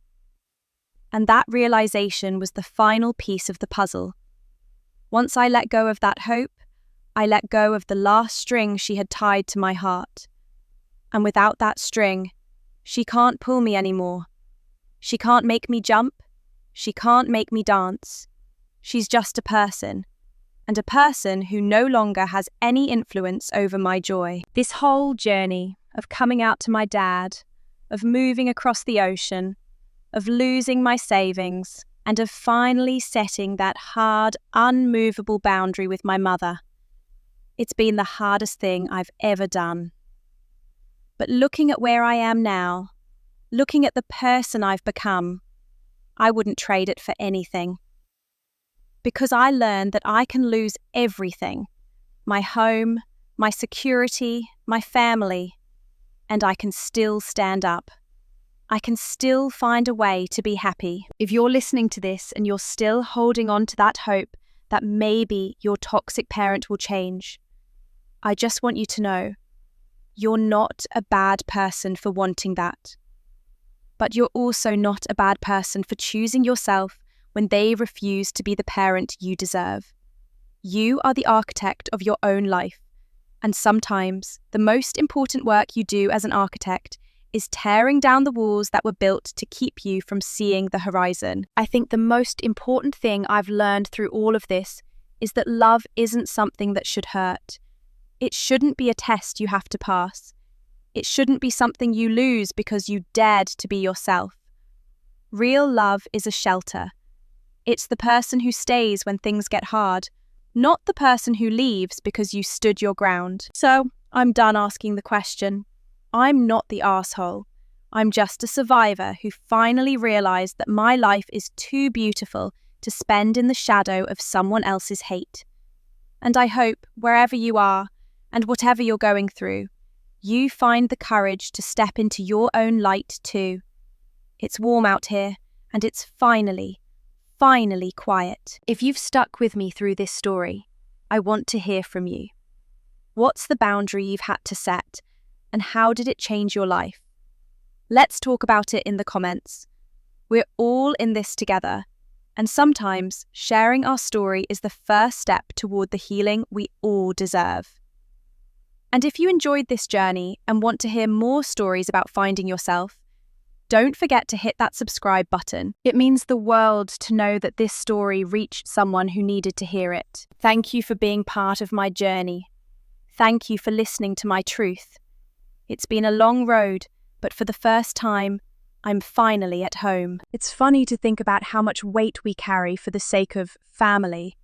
Speaker 1: And that realization was the final piece of the puzzle. Once I let go of that hope, I let go of the last string she had tied to my heart. And without that string, she can't pull me anymore. She can't make me jump. She can't make me dance. She's just a person, and a person who no longer has any influence over my joy. This whole journey of coming out to my dad, of moving across the ocean, of losing my savings, and of finally setting that hard, unmovable boundary with my mother. It's been the hardest thing I've ever done. But looking at where I am now, looking at the person I've become, I wouldn't trade it for anything. Because I learned that I can lose everything, my home, my security, my family, and I can still stand up. I can still find a way to be happy. If you're listening to this and you're still holding on to that hope that maybe your toxic parent will change, I just want you to know, you're not a bad person for wanting that. but you're also not a bad person for choosing yourself when they refuse to be the parent you deserve. You are the architect of your own life, and sometimes the most important work you do as an architect is tearing down the walls that were built to keep you from seeing the horizon. I think the most important thing I've learned through all of this is that love isn't something that should hurt. It shouldn't be a test you have to pass. It shouldn't be something you lose because you dared to be yourself. Real love is a shelter. It's the person who stays when things get hard, not the person who leaves because you stood your ground. So, I'm done asking the question. I'm not the asshole. I'm just a survivor who finally realized that my life is too beautiful to spend in the shadow of someone else's hate. And I hope, wherever you are, and whatever you're going through, you find the courage to step into your own light too. It's warm out here, and it's finally quiet. If you've stuck with me through this story, I want to hear from you. What's the boundary you've had to set, and how did it change your life? Let's talk about it in the comments. We're all in this together, and sometimes sharing our story is the first step toward the healing we all deserve. And if you enjoyed this journey and want to hear more stories about finding yourself, don't forget to hit that subscribe button. It means the world to know that this story reached someone who needed to hear it. Thank you for being part of my journey. Thank you for listening to my truth. It's been a long road, but for the first time, I'm finally at home. It's funny to think about how much weight we carry for the sake of family.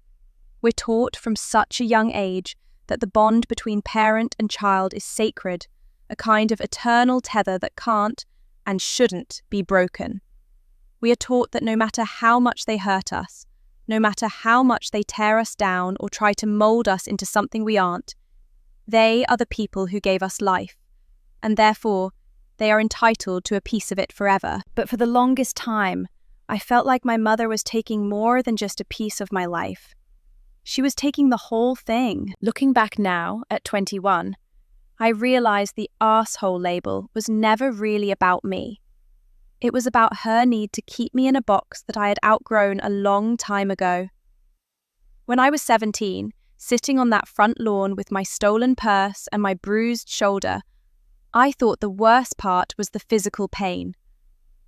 Speaker 1: We're taught from such a young age that the bond between parent and child is sacred, a kind of eternal tether that can't and shouldn't be broken. We are taught that no matter how much they hurt us, no matter how much they tear us down or try to mold us into something we aren't, they are the people who gave us life, and therefore they are entitled to a piece of it forever. But for the longest time, I felt like my mother was taking more than just a piece of my life. She was taking the whole thing. Looking back now, at 21, I realized the arsehole label was never really about me. It was about her need to keep me in a box that I had outgrown a long time ago. When I was 17, sitting on that front lawn with my stolen purse and my bruised shoulder, I thought the worst part was the physical pain.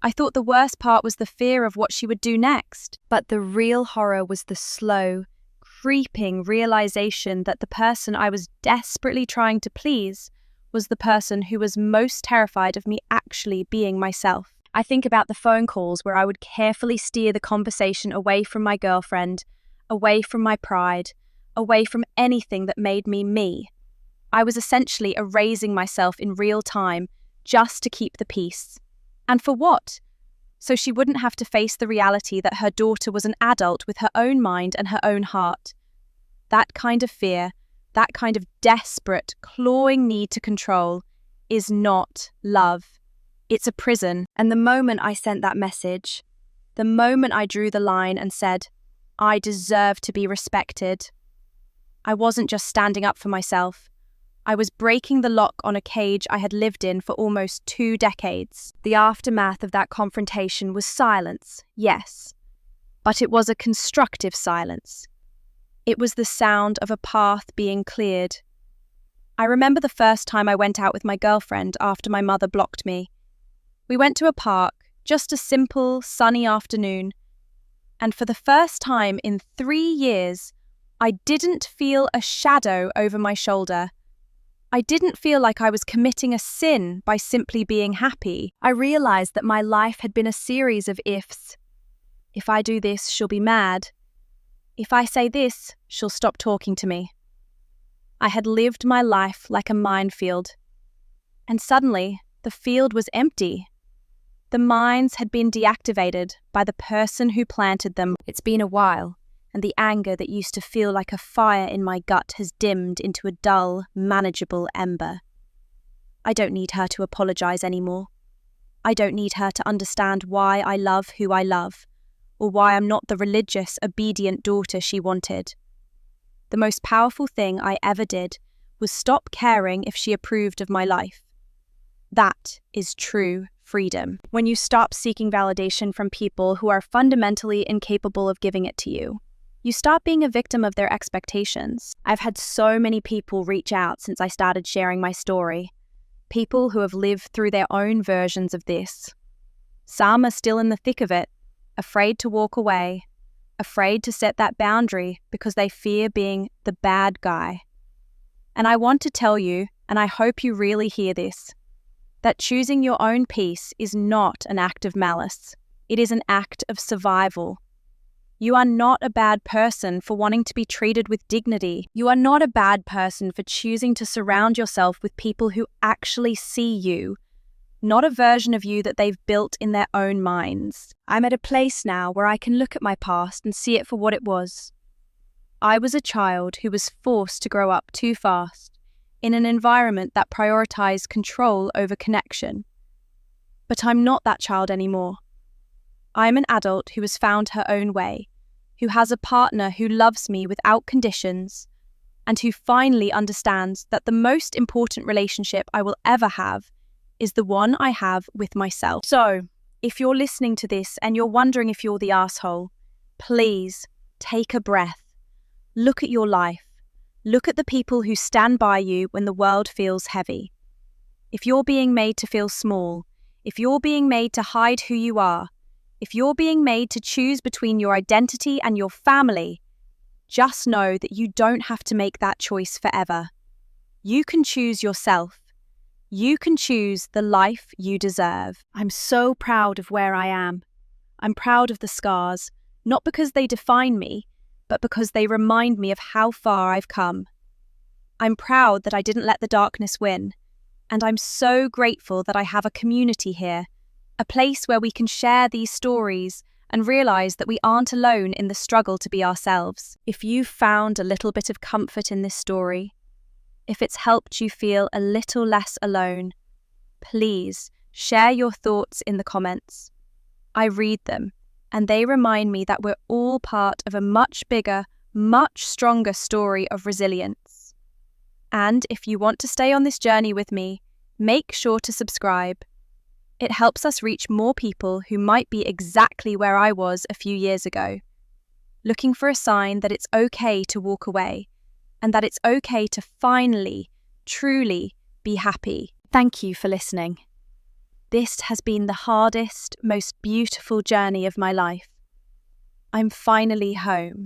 Speaker 1: I thought the worst part was the fear of what she would do next. But the real horror was the slow, creeping realization that the person I was desperately trying to please was the person who was most terrified of me actually being myself. I think about the phone calls where I would carefully steer the conversation away from my girlfriend, away from my pride, away from anything that made me me. I was essentially erasing myself in real time just to keep the peace. And for what? So she wouldn't have to face the reality that her daughter was an adult with her own mind and her own heart. That kind of fear, that kind of desperate, clawing need to control, is not love. It's a prison. And the moment I sent that message, the moment I drew the line and said, I deserve to be respected, I wasn't just standing up for myself. I was breaking the lock on a cage I had lived in for almost 2 decades. The aftermath of that confrontation was silence, yes, but it was a constructive silence. It was the sound of a path being cleared. I remember the first time I went out with my girlfriend after my mother blocked me. We went to a park, just a simple, sunny afternoon, and for the first time in 3 years, I didn't feel a shadow over my shoulder. I didn't feel like I was committing a sin by simply being happy. I realized that my life had been a series of ifs. If I do this, she'll be mad. If I say this, she'll stop talking to me. I had lived my life like a minefield. And suddenly, the field was empty. The mines had been deactivated by the person who planted them. It's been a while, and the anger that used to feel like a fire in my gut has dimmed into a dull, manageable ember. I don't need her to apologize anymore. I don't need her to understand why I love who I love, or why I'm not the religious, obedient daughter she wanted. The most powerful thing I ever did was stop caring if she approved of my life. That is true freedom. When you stop seeking validation from people who are fundamentally incapable of giving it to you. You stop being a victim of their expectations. I've had so many people reach out since I started sharing my story. People who have lived through their own versions of this. Some are still in the thick of it, afraid to walk away, afraid to set that boundary because they fear being the bad guy. And I want to tell you, and I hope you really hear this, that choosing your own peace is not an act of malice. It is an act of survival. You are not a bad person for wanting to be treated with dignity. You are not a bad person for choosing to surround yourself with people who actually see you, not a version of you that they've built in their own minds. I'm at a place now where I can look at my past and see it for what it was. I was a child who was forced to grow up too fast, in an environment that prioritized control over connection. But I'm not that child anymore. I'm an adult who has found her own way, who has a partner who loves me without conditions, and who finally understands that the most important relationship I will ever have is the one I have with myself. So, if you're listening to this and you're wondering if you're the asshole, please take a breath. Look at your life. Look at the people who stand by you when the world feels heavy. If you're being made to feel small, if you're being made to hide who you are, if you're being made to choose between your identity and your family, just know that you don't have to make that choice forever. You can choose yourself. You can choose the life you deserve. I'm so proud of where I am. I'm proud of the scars, not because they define me, but because they remind me of how far I've come. I'm proud that I didn't let the darkness win, and I'm so grateful that I have a community here, a place where we can share these stories and realize that we aren't alone in the struggle to be ourselves. If you've found a little bit of comfort in this story, if it's helped you feel a little less alone, please share your thoughts in the comments. I read them, and they remind me that we're all part of a much bigger, much stronger story of resilience. And if you want to stay on this journey with me, make sure to subscribe. It helps us reach more people who might be exactly where I was a few years ago, looking for a sign that it's okay to walk away, and that it's okay to finally, truly be happy. Thank you for listening. This has been the hardest, most beautiful journey of my life. I'm finally home.